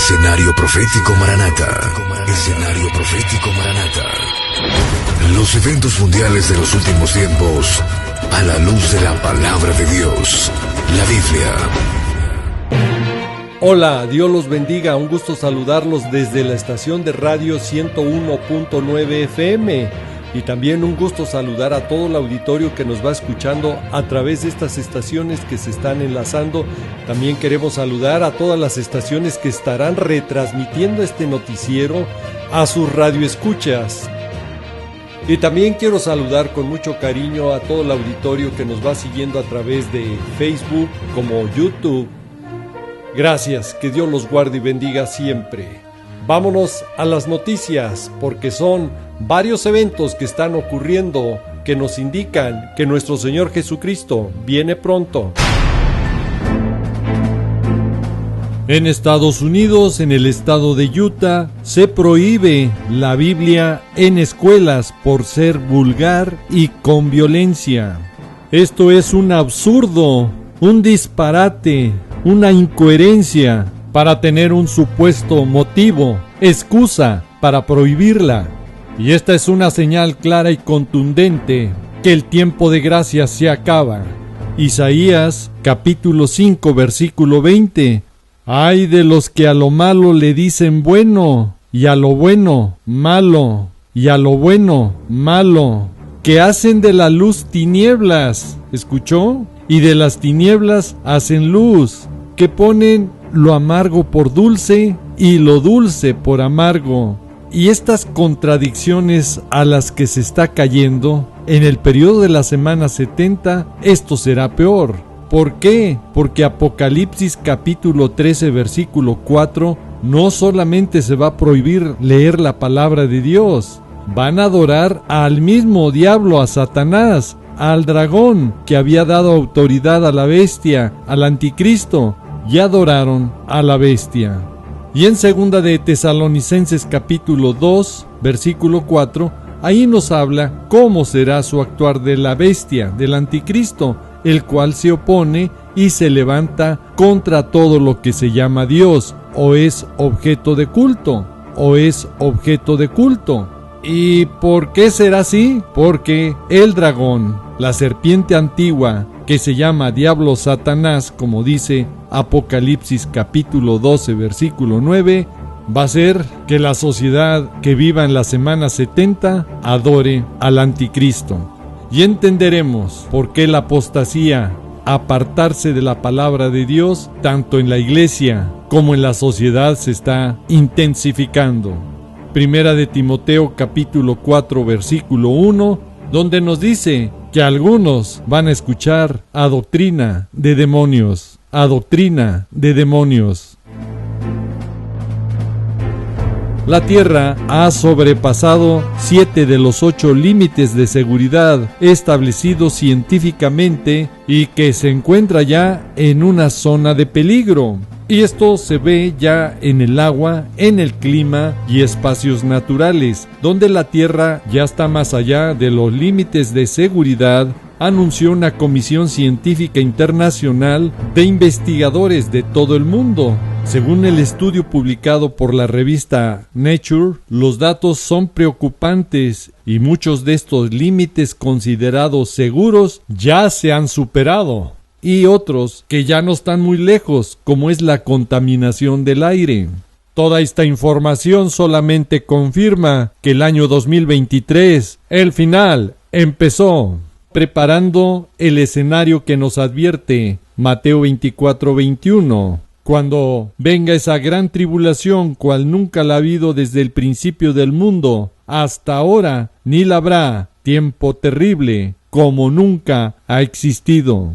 Escenario Profético Maranata. Escenario Profético Maranata. Los eventos mundiales de los últimos tiempos a la luz de la palabra de Dios, la Biblia. Hola, Dios los bendiga, un gusto saludarlos desde la estación de radio 101.9 FM y también un gusto saludar a todo el auditorio que nos va escuchando a través de estas estaciones que se están enlazando. También queremos saludar a todas las estaciones que estarán retransmitiendo este noticiero a sus radioescuchas. Y también quiero saludar con mucho cariño a todo el auditorio que nos va siguiendo a través de Facebook como YouTube. Gracias, que Dios los guarde y bendiga siempre. Vámonos a las noticias, porque son varios eventos que están ocurriendo que nos indican que nuestro Señor Jesucristo viene pronto. En Estados Unidos, en el estado de Utah, se prohíbe la Biblia en escuelas por ser vulgar y con violencia. Esto es un absurdo, un disparate, una incoherencia para tener un supuesto motivo, excusa para prohibirla. Y esta es una señal clara y contundente que el tiempo de gracia se acaba. Isaías capítulo 5 versículo 20. Ay de los que a lo malo le dicen bueno, y a lo bueno malo, y a lo bueno malo, que hacen de la luz tinieblas, ¿escuchó? Y de las tinieblas hacen luz, que ponen lo amargo por dulce y lo dulce por amargo. Y estas contradicciones a las que se está cayendo en el periodo de la semana 70, esto será peor. ¿Por qué? Porque Apocalipsis capítulo 13 versículo 4 no solamente se va a prohibir leer la palabra de Dios, van a adorar al mismo diablo, a Satanás, al dragón que había dado autoridad a la bestia, al anticristo, y adoraron a la bestia. Y en segunda de Tesalonicenses capítulo 2 versículo 4, ahí nos habla cómo será su actuar de la bestia, del anticristo, el cual se opone y se levanta contra todo lo que se llama Dios, o es objeto de culto, o es objeto de culto. ¿Y por qué será así? Porque el dragón, la serpiente antigua, que se llama Diablo Satanás, como dice Apocalipsis capítulo 12 versículo 9, va a ser que la sociedad que viva en la semana 70 adore al anticristo. Y entenderemos por qué la apostasía, apartarse de la palabra de Dios, tanto en la iglesia como en la sociedad, se está intensificando. Primera de Timoteo capítulo 4 versículo 1, donde nos dice que algunos van a escuchar a doctrina de demonios, a doctrina de demonios. La Tierra ha sobrepasado 7 de los 8 límites de seguridad establecidos científicamente y que se encuentra ya en una zona de peligro. Y esto se ve ya en el agua, en el clima y espacios naturales, donde la Tierra ya está más allá de los límites de seguridad, anunció una comisión científica internacional de investigadores de todo el mundo. Según el estudio publicado por la revista Nature, los datos son preocupantes y muchos de estos límites considerados seguros ya se han superado. Y otros que ya no están muy lejos, como es la contaminación del aire. Toda esta información solamente confirma que el año 2023, el final, empezó, preparando el escenario que nos advierte Mateo 24:21. Cuando venga esa gran tribulación, cual nunca la ha habido desde el principio del mundo hasta ahora, ni la habrá, tiempo terrible, como nunca ha existido.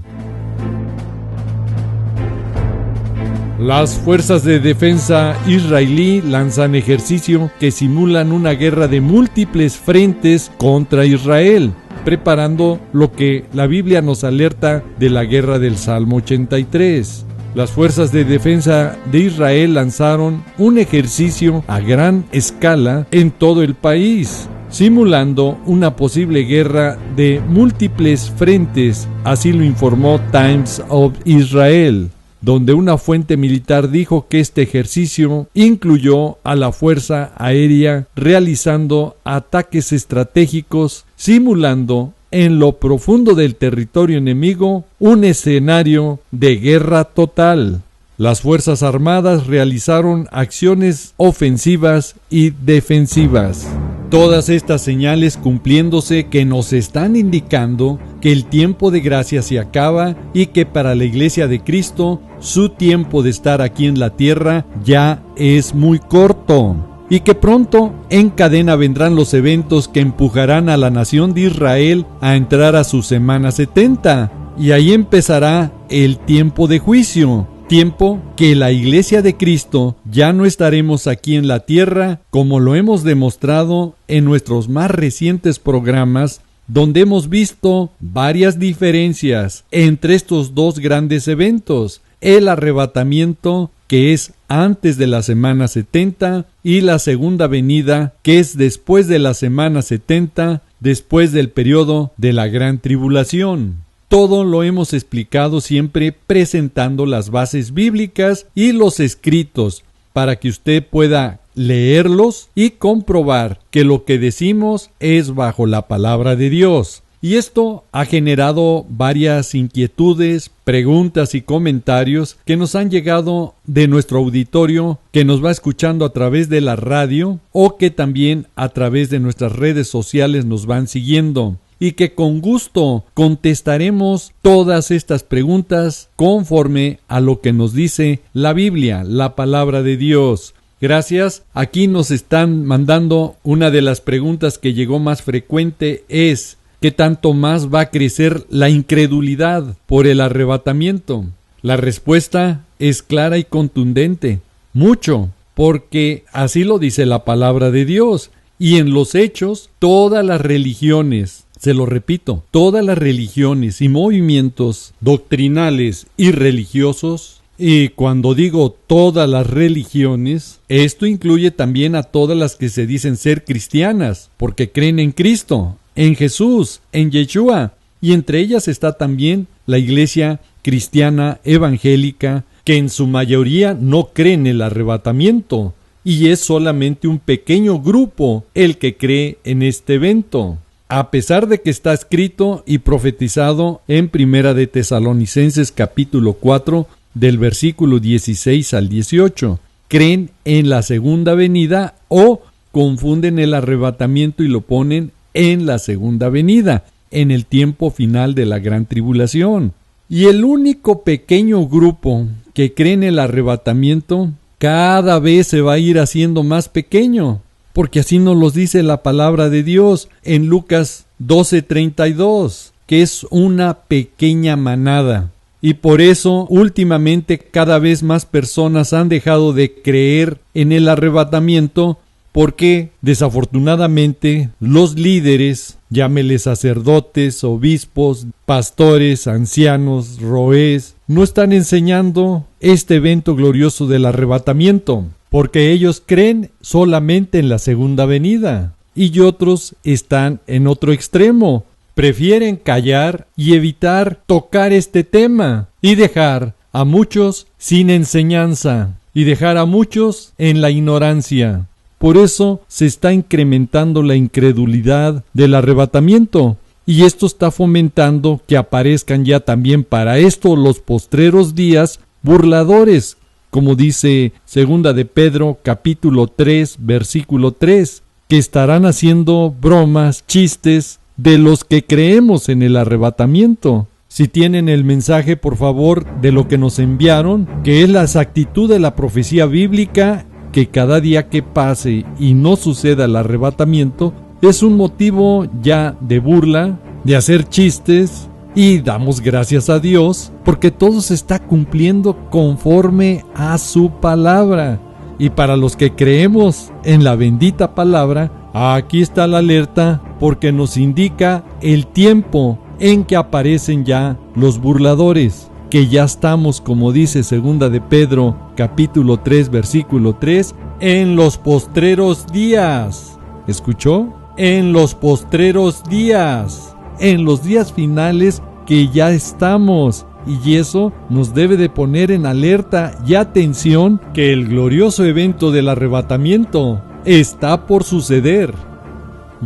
Las fuerzas de defensa israelí lanzan ejercicio que simulan una guerra de múltiples frentes contra Israel, preparando lo que la Biblia nos alerta de la guerra del Salmo 83. Las fuerzas de defensa de Israel lanzaron un ejercicio a gran escala en todo el país, simulando una posible guerra de múltiples frentes, así lo informó Times of Israel. donde una fuente militar dijo que este ejercicio incluyó a la Fuerza Aérea realizando ataques estratégicos, simulando en lo profundo del territorio enemigo un escenario de guerra total. Las Fuerzas Armadas realizaron acciones ofensivas y defensivas. Todas estas señales cumpliéndose que nos están indicando que el tiempo de gracia se acaba y que para la Iglesia de Cristo su tiempo de estar aquí en la tierra ya es muy corto. Y que pronto en cadena vendrán los eventos que empujarán a la nación de Israel a entrar a su semana 70. Y ahí empezará el tiempo de juicio. Tiempo que la Iglesia de Cristo ya no estaremos aquí en la tierra, como lo hemos demostrado en nuestros más recientes programas, donde hemos visto varias diferencias entre estos dos grandes eventos: el arrebatamiento, que es antes de la semana 70, y la segunda venida, que es después de la semana 70, después del periodo de la gran tribulación. Todo lo hemos explicado siempre presentando las bases bíblicas y los escritos para que usted pueda leerlos y comprobar que lo que decimos es bajo la palabra de Dios. Y esto ha generado varias inquietudes, preguntas y comentarios que nos han llegado de nuestro auditorio, que nos va escuchando a través de la radio o que también a través de nuestras redes sociales nos van siguiendo. Y que con gusto contestaremos todas estas preguntas conforme a lo que nos dice la Biblia, la palabra de Dios. Gracias. Aquí nos están mandando una de las preguntas que llegó más frecuente es: ¿qué tanto más va a crecer la incredulidad por el arrebatamiento? La respuesta es clara y contundente. Mucho, porque así lo dice la palabra de Dios. Y en los hechos, todas las religiones, se lo repito, todas las religiones y movimientos doctrinales y religiosos, y cuando digo todas las religiones, esto incluye también a todas las que se dicen ser cristianas, porque creen en Cristo, en Jesús, en Yeshua, y entre ellas está también la Iglesia cristiana evangélica, que en su mayoría no cree en el arrebatamiento, y es solamente un pequeño grupo el que cree en este evento. A pesar de que está escrito y profetizado en Primera de Tesalonicenses capítulo 4 del versículo 16 al 18, creen en la segunda venida o confunden el arrebatamiento y lo ponen en la segunda venida, en el tiempo final de la gran tribulación. Y el único pequeño grupo que cree en el arrebatamiento cada vez se va a ir haciendo más pequeño, porque así nos lo dice la palabra de Dios en Lucas 12:32, que es una pequeña manada. Y por eso últimamente cada vez más personas han dejado de creer en el arrebatamiento, porque desafortunadamente los líderes, llámele sacerdotes, obispos, pastores, ancianos, roes, no están enseñando este evento glorioso del arrebatamiento, porque ellos creen solamente en la segunda venida, y otros están en otro extremo. Prefieren callar y evitar tocar este tema, y dejar a muchos sin enseñanza, y dejar a muchos en la ignorancia. Por eso se está incrementando la incredulidad del arrebatamiento, y esto está fomentando que aparezcan ya también para esto los postreros días burladores, como dice Segunda de Pedro capítulo 3 versículo 3, que estarán haciendo bromas, chistes de los que creemos en el arrebatamiento. Si tienen el mensaje, por favor, de lo que nos enviaron, que es la exactitud de la profecía bíblica, que cada día que pase y no suceda el arrebatamiento es un motivo ya de burla, de hacer chistes, y damos gracias a Dios porque todo se está cumpliendo conforme a su palabra. Y para los que creemos en la bendita palabra, aquí está la alerta, porque nos indica el tiempo en que aparecen ya los burladores, que ya estamos, como dice Segunda de Pedro capítulo 3 versículo 3, en los postreros días. ¿Escuchó? En los postreros días, en los días finales que ya estamos, y eso nos debe de poner en alerta y atención que el glorioso evento del arrebatamiento está por suceder.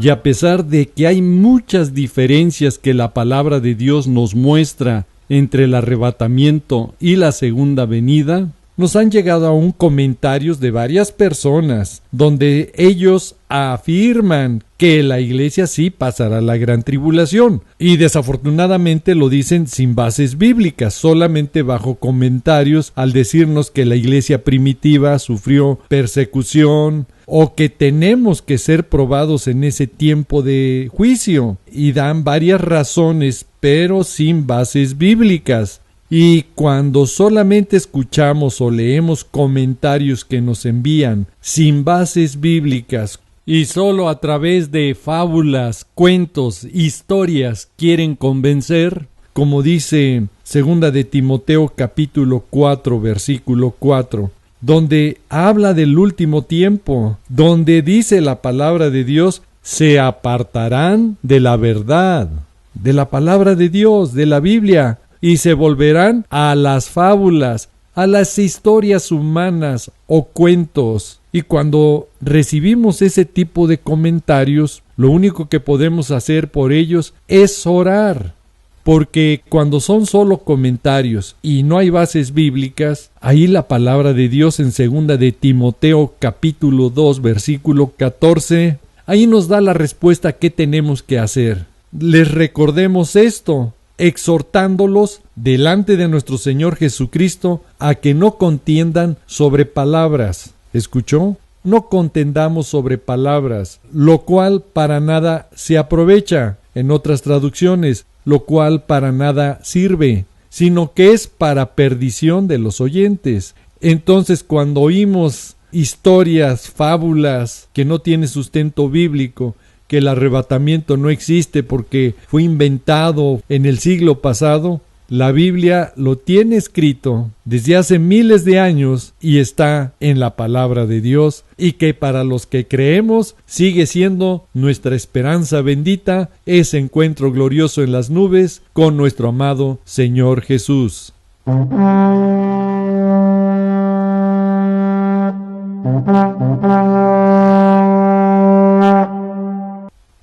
Y a pesar de que hay muchas diferencias que la palabra de Dios nos muestra entre el arrebatamiento y la segunda venida, nos han llegado aún comentarios de varias personas donde ellos afirman que la iglesia sí pasará la gran tribulación, y desafortunadamente lo dicen sin bases bíblicas, solamente bajo comentarios al decirnos que la iglesia primitiva sufrió persecución o que tenemos que ser probados en ese tiempo de juicio, y dan varias razones pero sin bases bíblicas. Y cuando solamente escuchamos o leemos comentarios que nos envían sin bases bíblicas y solo a través de fábulas, cuentos, historias quieren convencer, como dice 2 de Timoteo capítulo 4 versículo 4, donde habla del último tiempo, donde dice la palabra de Dios, se apartarán de la verdad, de la palabra de Dios, de la Biblia, y se volverán a las fábulas, a las historias humanas o cuentos. Y cuando recibimos ese tipo de comentarios, lo único que podemos hacer por ellos es orar. Porque cuando son solo comentarios y no hay bases bíblicas, ahí la palabra de Dios en 2 de Timoteo capítulo 2 versículo 14, ahí nos da la respuesta que tenemos que hacer. Les recordemos esto, exhortándolos delante de nuestro Señor Jesucristo a que no contiendan sobre palabras. ¿Escuchó? No contendamos sobre palabras, lo cual para nada se aprovecha. En otras traducciones, lo cual para nada sirve, sino que es para perdición de los oyentes. Entonces, cuando oímos historias, fábulas que no tienen sustento bíblico, que el arrebatamiento no existe porque fue inventado en el siglo pasado, la Biblia lo tiene escrito desde hace miles de años y está en la palabra de Dios, y que para los que creemos sigue siendo nuestra esperanza bendita, ese encuentro glorioso en las nubes con nuestro amado Señor Jesús.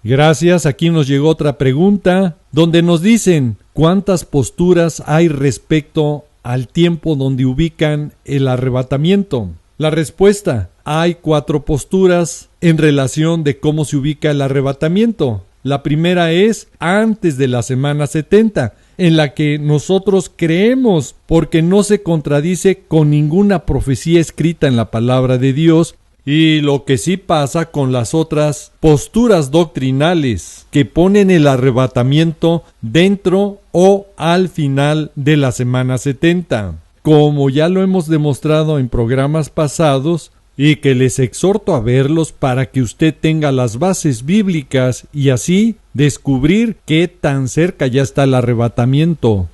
Gracias, aquí nos llegó otra pregunta donde nos dicen ¿cuántas posturas hay respecto al tiempo donde ubican el arrebatamiento? La respuesta, hay 4 posturas en relación de cómo se ubica el arrebatamiento. La primera es antes de la semana 70, en la que nosotros creemos porque no se contradice con ninguna profecía escrita en la palabra de Dios. Y lo que sí pasa con las otras posturas doctrinales que ponen el arrebatamiento dentro o al final de la semana 70. Como ya lo hemos demostrado en programas pasados y que les exhorto a verlos para que usted tenga las bases bíblicas y así descubrir qué tan cerca ya está el arrebatamiento.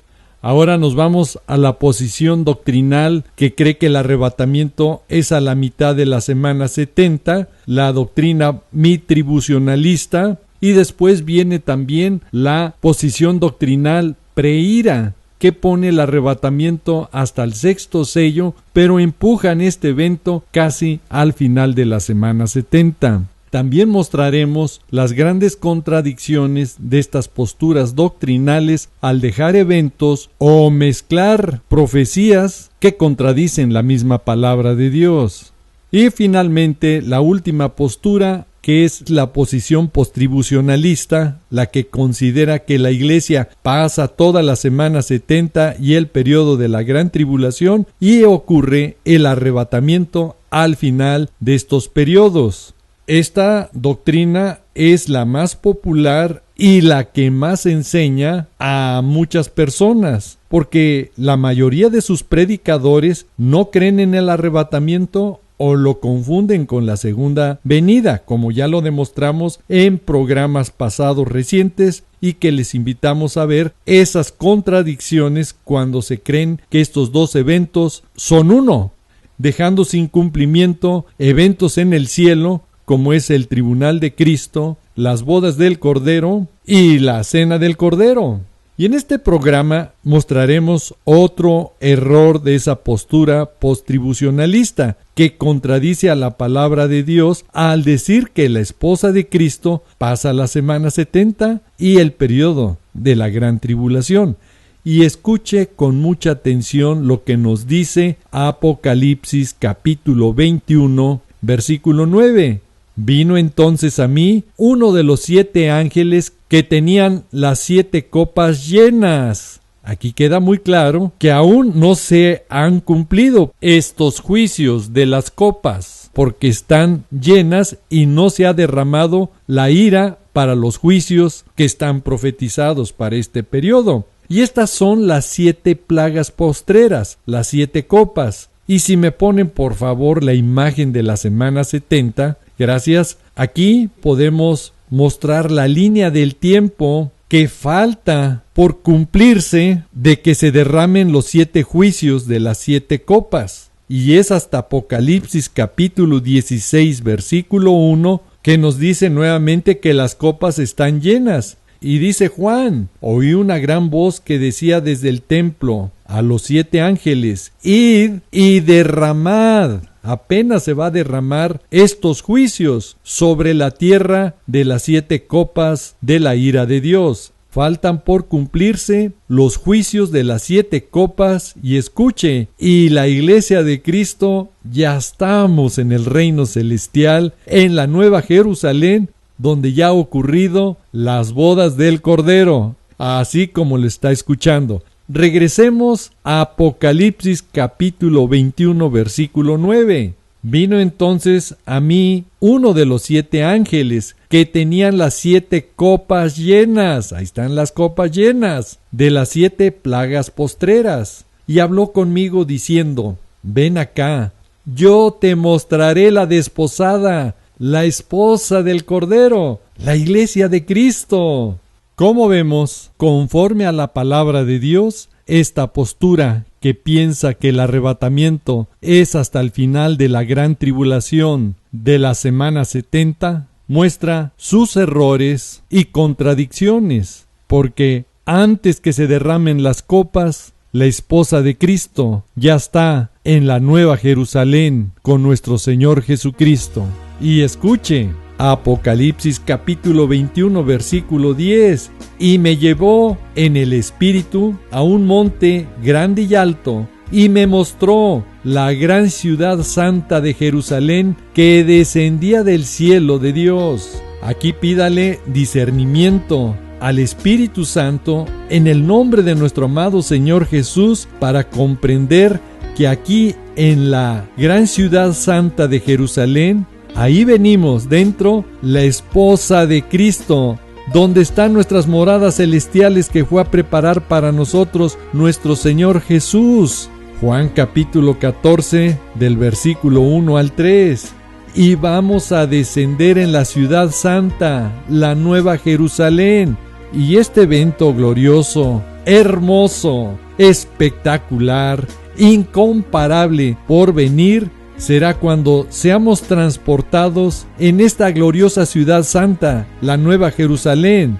Ahora nos vamos a la posición doctrinal que cree que el arrebatamiento es a la mitad de la semana 70, la doctrina mitribucionalista, y después viene también la posición doctrinal preira, que pone el arrebatamiento hasta el 6º sello, pero empujan este evento casi al final de la semana 70. También mostraremos las grandes contradicciones de estas posturas doctrinales al dejar eventos o mezclar profecías que contradicen la misma palabra de Dios. Y finalmente, la última postura, que es la posición postribucionalista, la que considera que la Iglesia pasa toda la semana 70 y el periodo de la gran tribulación y ocurre el arrebatamiento al final de estos periodos. Esta doctrina es la más popular y la que más enseña a muchas personas, porque la mayoría de sus predicadores no creen en el arrebatamiento o lo confunden con la segunda venida, como ya lo demostramos en programas pasados recientes, y que les invitamos a ver esas contradicciones cuando se creen que estos dos eventos son uno, dejando sin cumplimiento eventos en el cielo, como es el tribunal de Cristo, las bodas del Cordero y la cena del Cordero. Y en este programa mostraremos otro error de esa postura postribucionalista que contradice a la palabra de Dios al decir que la esposa de Cristo pasa la semana 70 y el periodo de la gran tribulación. Y escuche con mucha atención lo que nos dice Apocalipsis capítulo 21, versículo 9. Vino entonces a mí uno de los 7 ángeles que tenían las 7 copas llenas. Aquí queda muy claro que aún no se han cumplido estos juicios de las copas, porque están llenas y no se ha derramado la ira para los juicios que están profetizados para este periodo. Y estas son las 7 plagas postreras, las 7 copas. Y si me ponen por favor la imagen de la semana 70, gracias, aquí podemos mostrar la línea del tiempo que falta por cumplirse de que se derramen los 7 juicios de las 7 copas. Y es hasta Apocalipsis capítulo 16 versículo 1 que nos dice nuevamente que las copas están llenas. Y dice Juan, oí una gran voz que decía desde el templo a los 7 ángeles, id y derramad. Apenas se va a derramar estos juicios sobre la tierra de las 7 copas de la ira de Dios. Faltan por cumplirse los juicios de las 7 copas y escuche, y la iglesia de Cristo ya estamos en el reino celestial, en la Nueva Jerusalén, donde ya ha ocurrido las bodas del Cordero, así como lo está escuchando. Regresemos a Apocalipsis capítulo 21 versículo 9. Vino entonces a mí uno de los 7 ángeles que tenían las 7 copas llenas, ahí están las copas llenas, de las 7 plagas postreras, y habló conmigo diciendo, ven acá, yo te mostraré la desposada, la esposa del Cordero, la iglesia de Cristo. Como vemos, conforme a la palabra de Dios, esta postura que piensa que el arrebatamiento es hasta el final de la gran tribulación de la semana 70, muestra sus errores y contradicciones, porque antes que se derramen las copas, la esposa de Cristo ya está en la Nueva Jerusalén con nuestro Señor Jesucristo. Y escuche, Apocalipsis capítulo 21 versículo 10, y me llevó en el espíritu a un monte grande y alto, y me mostró la gran ciudad santa de Jerusalén que descendía del cielo de Dios. Aquí pídale discernimiento al Espíritu Santo en el nombre de nuestro amado Señor Jesús para comprender que aquí en la gran ciudad santa de Jerusalén, ahí venimos dentro la esposa de Cristo, donde están nuestras moradas celestiales que fue a preparar para nosotros nuestro Señor Jesús. Juan capítulo 14 del versículo 1 al 3. Y vamos a descender en la ciudad santa, la Nueva Jerusalén. Y este evento glorioso, hermoso, espectacular, incomparable por venir, será cuando seamos transportados en esta gloriosa ciudad santa, la Nueva Jerusalén.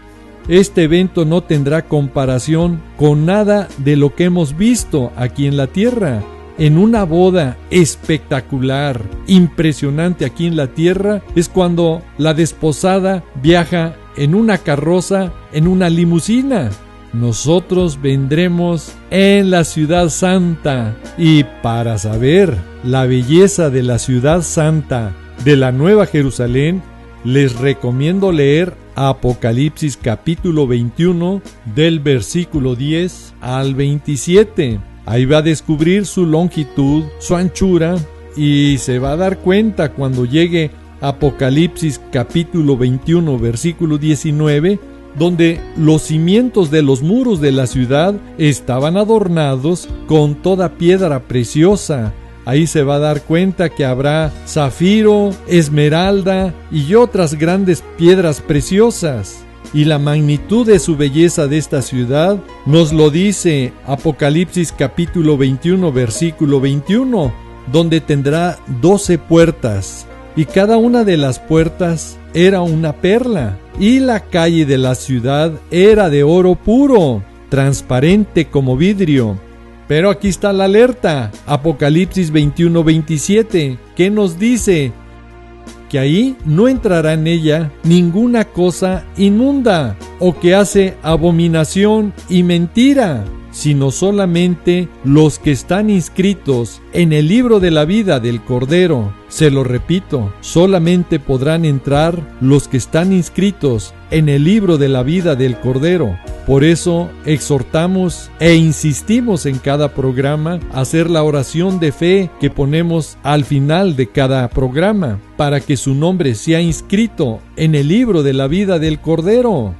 Este evento no tendrá comparación con nada de lo que hemos visto aquí en la tierra. En una boda espectacular, impresionante aquí en la tierra, es cuando la desposada viaja en una carroza, en una limusina. Nosotros vendremos en la ciudad santa, y para saber la belleza de la ciudad santa de la Nueva Jerusalén, les recomiendo leer Apocalipsis capítulo 21 del versículo 10 al 27. Ahí va a descubrir su longitud, su anchura, y se va a dar cuenta cuando llegue Apocalipsis capítulo 21 versículo 19, donde los cimientos de los muros de la ciudad estaban adornados con toda piedra preciosa. Ahí se va a dar cuenta que habrá zafiro, esmeralda y otras grandes piedras preciosas. Y la magnitud de su belleza de esta ciudad nos lo dice Apocalipsis capítulo 21 versículo 21, donde tendrá 12 puertas, y cada una de las puertas era una perla, y la calle de la ciudad era de oro puro, transparente como vidrio. Pero aquí está la alerta, Apocalipsis 21:27, que nos dice que ahí no entrará en ella ninguna cosa inmunda o que hace abominación y mentira, sino solamente los que están inscritos en el libro de la vida del Cordero. Se lo repito, solamente podrán entrar los que están inscritos en el libro de la vida del Cordero. Por eso exhortamos e insistimos en cada programa a hacer la oración de fe que ponemos al final de cada programa, para que su nombre sea inscrito en el libro de la vida del Cordero.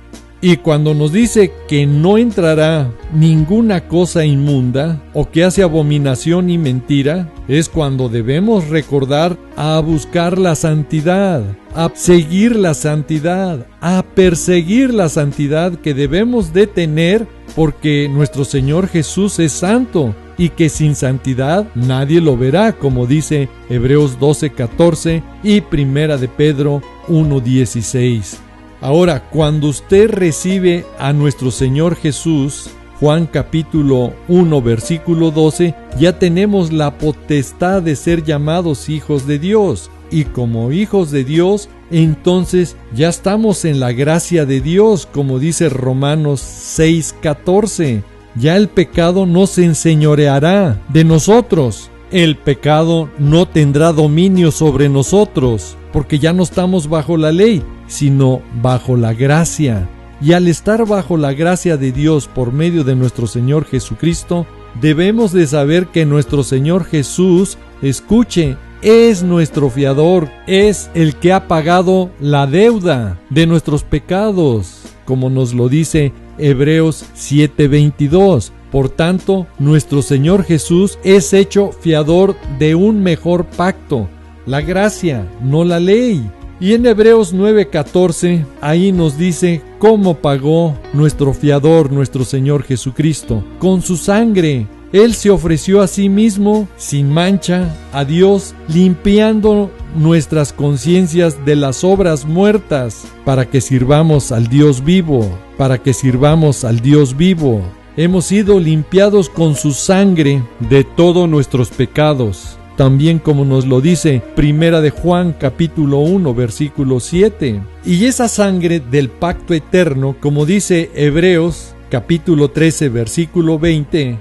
Y cuando nos dice que no entrará ninguna cosa inmunda o que hace abominación y mentira, es cuando debemos recordar a buscar la santidad, a seguir la santidad, a perseguir la santidad que debemos de tener, porque nuestro Señor Jesús es santo y que sin santidad nadie lo verá, como dice Hebreos 12:14 y Primera de Pedro 1:16. Ahora, cuando usted recibe a nuestro Señor Jesús, Juan capítulo 1 versículo 12, ya tenemos la potestad de ser llamados hijos de Dios. Y como hijos de Dios, entonces ya estamos en la gracia de Dios, como dice Romanos 6:14. Ya el pecado no se enseñoreará de nosotros. El pecado no tendrá dominio sobre nosotros, porque ya no estamos bajo la ley, sino bajo la gracia. Y al estar bajo la gracia de Dios por medio de nuestro Señor Jesucristo, debemos de saber que nuestro Señor Jesús, escuche, es nuestro fiador, es el que ha pagado la deuda de nuestros pecados, como nos lo dice Hebreos 7:22. Por tanto, nuestro Señor Jesús es hecho fiador de un mejor pacto, la gracia, no la ley. Y en Hebreos 9:14, ahí nos dice cómo pagó nuestro fiador, nuestro Señor Jesucristo, con su sangre. Él se ofreció a sí mismo sin mancha a Dios, limpiando nuestras conciencias de las obras muertas, para que sirvamos al Dios vivo, para que sirvamos al Dios vivo. Hemos sido limpiados con su sangre de todos nuestros pecados. También como nos lo dice Primera de Juan capítulo 1 versículo 7. Y esa sangre del pacto eterno, como dice Hebreos capítulo 13 versículo 20,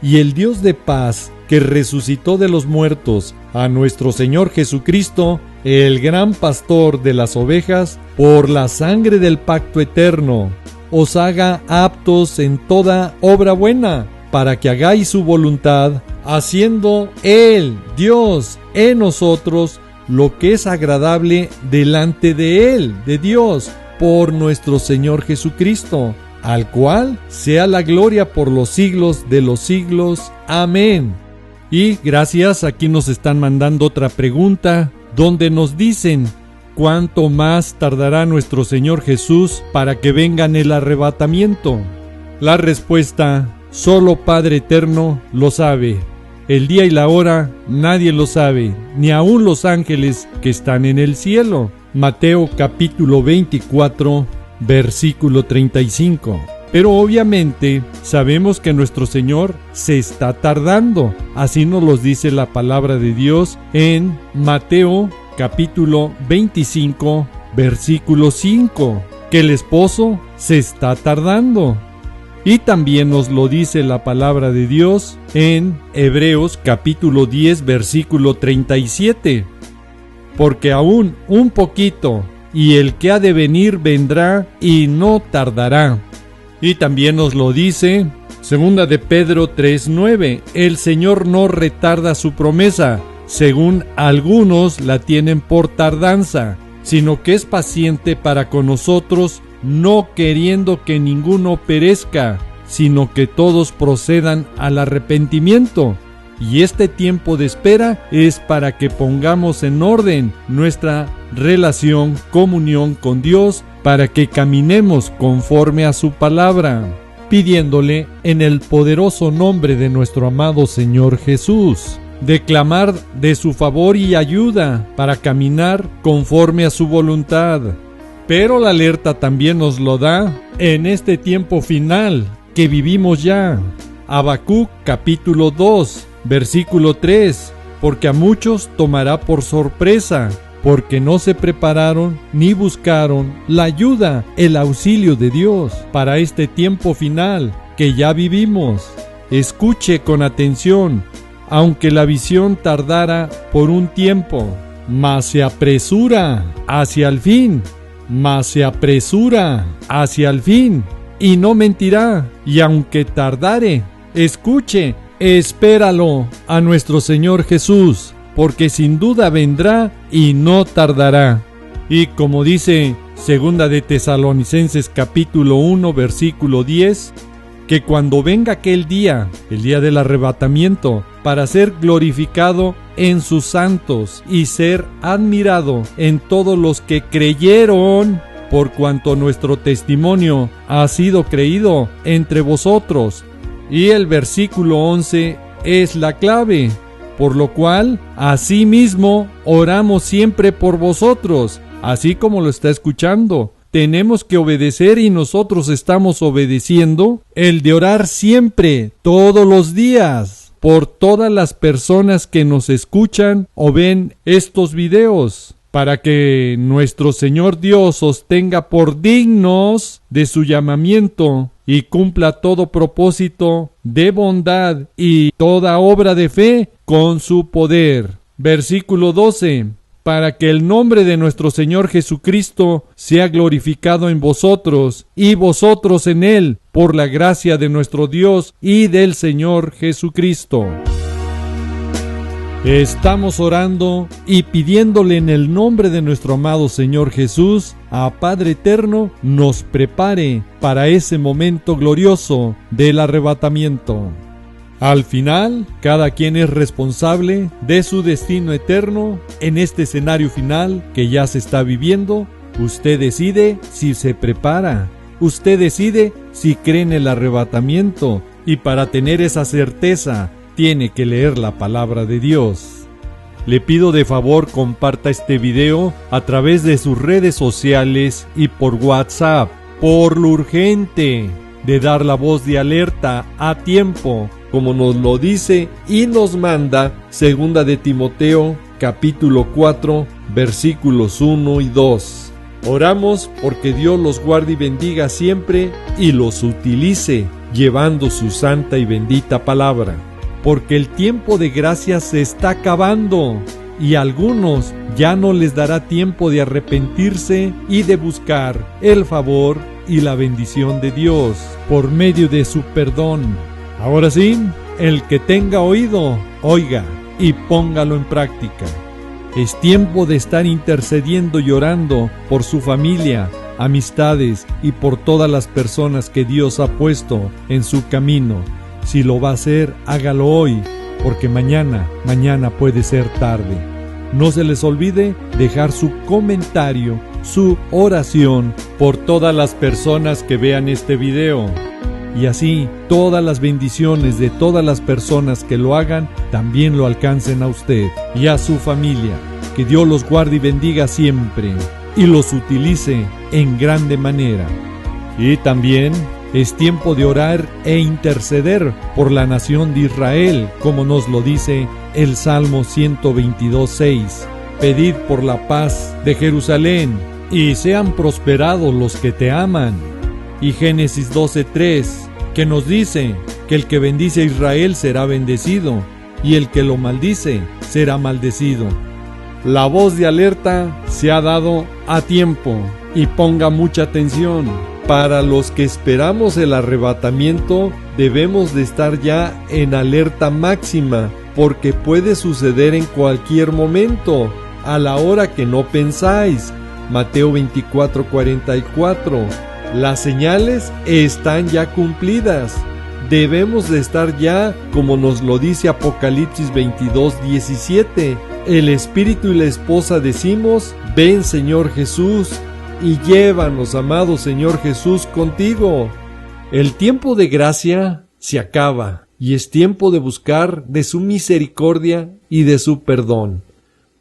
y el Dios de paz que resucitó de los muertos a nuestro Señor Jesucristo, el gran pastor de las ovejas, por la sangre del pacto eterno, os haga aptos en toda obra buena, para que hagáis su voluntad, haciendo Él, Dios, en nosotros lo que es agradable delante de Él, de Dios, por nuestro Señor Jesucristo, al cual sea la gloria por los siglos de los siglos. Amén. Y gracias, aquí nos están mandando otra pregunta, donde nos dicen: ¿cuánto más tardará nuestro Señor Jesús para que venga en el arrebatamiento? La respuesta: solo Padre Eterno lo sabe. El día y la hora nadie lo sabe, ni aun los ángeles que están en el cielo. Mateo capítulo 24, versículo 35. Pero obviamente sabemos que nuestro Señor se está tardando. Así nos lo dice la palabra de Dios en Mateo capítulo 25, versículo 5, que el esposo se está tardando. Y también nos lo dice la palabra de Dios en Hebreos capítulo 10, versículo 37. Porque aún un poquito, y el que ha de venir vendrá y no tardará. Y también nos lo dice Segunda de Pedro 3:9. El Señor no retarda su promesa, según algunos la tienen por tardanza, sino que es paciente para con nosotros, no queriendo que ninguno perezca, sino que todos procedan al arrepentimiento. Y este tiempo de espera es para que pongamos en orden nuestra relación, comunión con Dios, para que caminemos conforme a su palabra, pidiéndole en el poderoso nombre de nuestro amado Señor Jesús, de clamar de su favor y ayuda para caminar conforme a su voluntad. Pero la alerta también nos lo da en este tiempo final, que vivimos ya. Habacuc capítulo 2, versículo 3, porque a muchos tomará por sorpresa, porque no se prepararon ni buscaron la ayuda, el auxilio de Dios para este tiempo final que ya vivimos. Escuche con atención, aunque la visión tardara por un tiempo, mas se apresura hacia el fin, mas se apresura hacia el fin, y no mentirá, y aunque tardare, escuche, espéralo a nuestro Señor Jesús, porque sin duda vendrá y no tardará. Y como dice Segunda de Tesalonicenses capítulo 1 versículo 10, que cuando venga aquel día, el día del arrebatamiento, para ser glorificado en sus santos y ser admirado en todos los que creyeron, por cuanto nuestro testimonio ha sido creído entre vosotros. Y el versículo 11 es la clave, por lo cual, asimismo, oramos siempre por vosotros, así como lo está escuchando. Tenemos que obedecer y nosotros estamos obedeciendo el de orar siempre, todos los días, por todas las personas que nos escuchan o ven estos videos, para que nuestro Señor Dios os tenga por dignos de su llamamiento y cumpla todo propósito de bondad y toda obra de fe con su poder. Versículo 12. Para que el nombre de nuestro Señor Jesucristo sea glorificado en vosotros y vosotros en Él, por la gracia de nuestro Dios y del Señor Jesucristo. Estamos orando y pidiéndole en el nombre de nuestro amado Señor Jesús, a Padre Eterno, nos prepare para ese momento glorioso del arrebatamiento. Al final, cada quien es responsable de su destino eterno en este escenario final que ya se está viviendo. Usted decide si se prepara, usted decide si cree en el arrebatamiento, y para tener esa certeza tiene que leer la palabra de Dios. Le pido de favor comparta este video a través de sus redes sociales y por WhatsApp, por lo urgente de dar la voz de alerta a tiempo, como nos lo dice y nos manda Segunda de Timoteo capítulo 4 versículos 1 y 2. Oramos porque Dios los guarde y bendiga siempre y los utilice llevando su santa y bendita palabra, porque el tiempo de gracia se está acabando y a algunos ya no les dará tiempo de arrepentirse y de buscar el favor y la bendición de Dios por medio de su perdón. Ahora sí, el que tenga oído, oiga y póngalo en práctica. Es tiempo de estar intercediendo y orando por su familia, amistades y por todas las personas que Dios ha puesto en su camino. Si lo va a hacer, hágalo hoy, porque mañana puede ser tarde. No se les olvide dejar su comentario, su oración por todas las personas que vean este video. Y así todas las bendiciones de todas las personas que lo hagan también lo alcancen a usted y a su familia. Que Dios los guarde y bendiga siempre y los utilice en grande manera. Y también es tiempo de orar e interceder por la nación de Israel, como nos lo dice el Salmo 122:6. Pedid por la paz de Jerusalén y sean prosperados los que te aman. Y Génesis 12:3, que nos dice que el que bendice a Israel será bendecido y el que lo maldice será maldecido. La voz de alerta se ha dado a tiempo y ponga mucha atención. Para los que esperamos el arrebatamiento, debemos de estar ya en alerta máxima, porque puede suceder en cualquier momento, a la hora que no pensáis. Mateo 24:44. Las señales están ya cumplidas. Debemos de estar ya, como nos lo dice Apocalipsis 22:17. El Espíritu y la esposa decimos: ven, Señor Jesús, y llévanos, amado Señor Jesús, contigo. El tiempo de gracia se acaba y es tiempo de buscar de su misericordia y de su perdón.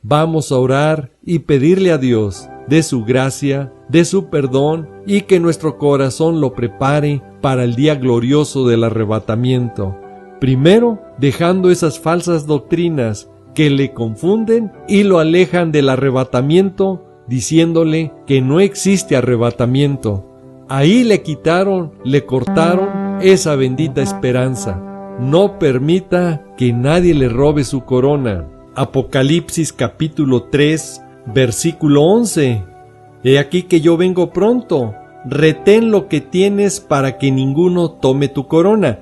Vamos a orar y pedirle a Dios de su gracia de su perdón y que nuestro corazón lo prepare para el día glorioso del arrebatamiento. Primero, dejando esas falsas doctrinas que le confunden y lo alejan del arrebatamiento, diciéndole que no existe arrebatamiento. Ahí le quitaron, le cortaron esa bendita esperanza. No permita que nadie le robe su corona. Apocalipsis capítulo 3, versículo 11. He aquí que yo vengo pronto. Retén lo que tienes para que ninguno tome tu corona.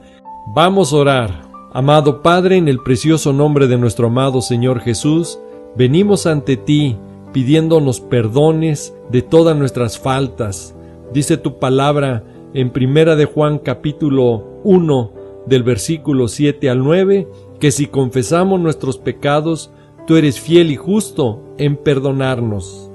Vamos a orar. Amado Padre, en el precioso nombre de nuestro amado Señor Jesús, venimos ante ti pidiéndonos perdones de todas nuestras faltas. Dice tu palabra en 1 de Juan capítulo 1 del versículo 7 al 9, que si confesamos nuestros pecados, tú eres fiel y justo en perdonarnos.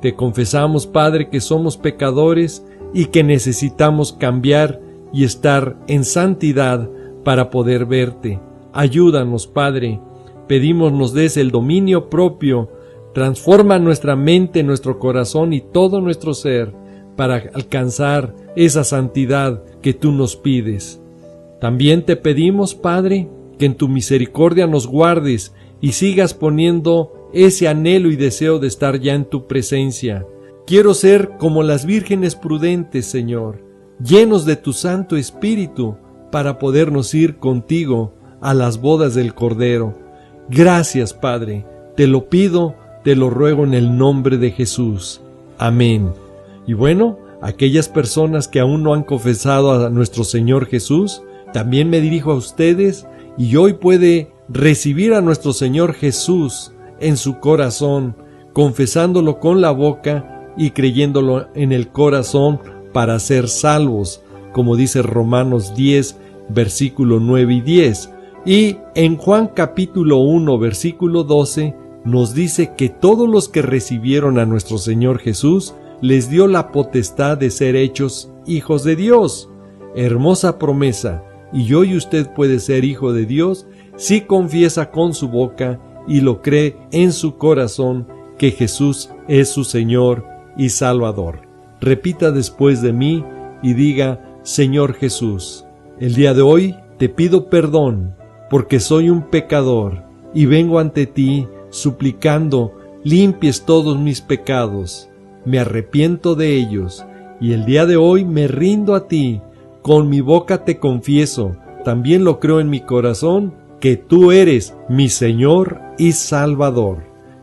Te confesamos, Padre, que somos pecadores y que necesitamos cambiar y estar en santidad para poder verte. Ayúdanos, Padre. Pedimos nos des el dominio propio. Transforma nuestra mente, nuestro corazón y todo nuestro ser para alcanzar esa santidad que tú nos pides. También te pedimos, Padre, que en tu misericordia nos guardes y sigas poniendo ese anhelo y deseo de estar ya en tu presencia. Quiero ser como las vírgenes prudentes, Señor, llenos de tu Santo Espíritu, para podernos ir contigo a las bodas del Cordero. Gracias, Padre, te lo pido, te lo ruego en el nombre de Jesús. Amén. Y bueno, aquellas personas que aún no han confesado a nuestro Señor Jesús, también me dirijo a ustedes y hoy puede recibir a nuestro Señor Jesús en su corazón, confesándolo con la boca y creyéndolo en el corazón para ser salvos, como dice Romanos 10, versículo 9 y 10. Y en Juan capítulo 1, versículo 12, nos dice que todos los que recibieron a nuestro Señor Jesús, les dio la potestad de ser hechos hijos de Dios. Hermosa promesa, y hoy usted puede ser hijo de Dios si confiesa con su boca y lo cree en su corazón que Jesús es su Señor y Salvador. Repita después de mí y diga: Señor Jesús, el día de hoy te pido perdón porque soy un pecador y vengo ante ti suplicando limpies todos mis pecados. Me arrepiento de ellos y el día de hoy me rindo a ti. Con mi boca te confieso, también lo creo en mi corazón, que tú eres mi Señor y Salvador.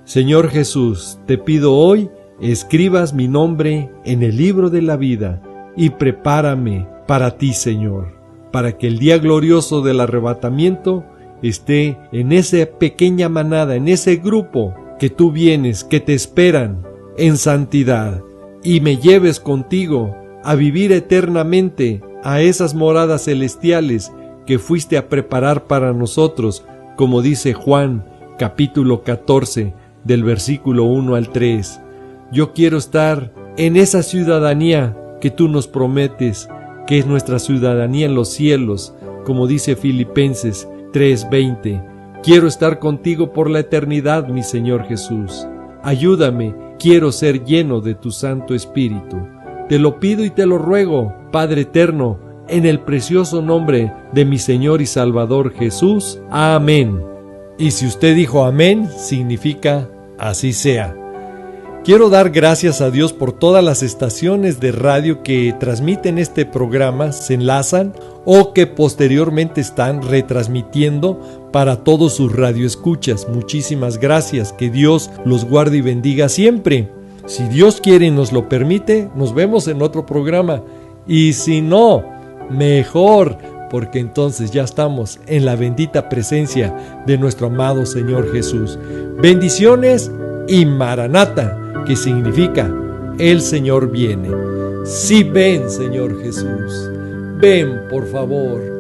Señor Jesús, te pido hoy escribas mi nombre en el libro de la vida y prepárame para ti, Señor, para que el día glorioso del arrebatamiento esté en esa pequeña manada, en ese grupo que tú vienes, que te esperan en santidad, y me lleves contigo a vivir eternamente a esas moradas celestiales que fuiste a preparar para nosotros, como dice Juan capítulo 14 del versículo 1 al 3. Yo quiero estar en esa ciudadanía que tú nos prometes, que es nuestra ciudadanía en los cielos, como dice Filipenses 3:20. Quiero estar contigo por la eternidad, mi Señor Jesús. Ayúdame, quiero ser lleno de tu Santo Espíritu. Te lo pido y te lo ruego, Padre eterno, en el precioso nombre de mi Señor y Salvador Jesús. Amén. Y si usted dijo amén, significa así sea. Quiero dar gracias a Dios por todas las estaciones de radio que transmiten este programa, se enlazan o que posteriormente están retransmitiendo para todos sus radioescuchas. Muchísimas gracias, que Dios los guarde y bendiga siempre. Si Dios quiere y nos lo permite, nos vemos en otro programa. Y si no, mejor, porque entonces ya estamos en la bendita presencia de nuestro amado Señor Jesús. Bendiciones y Maranata, que significa el Señor viene. Sí, ven, Señor Jesús. Ven, por favor.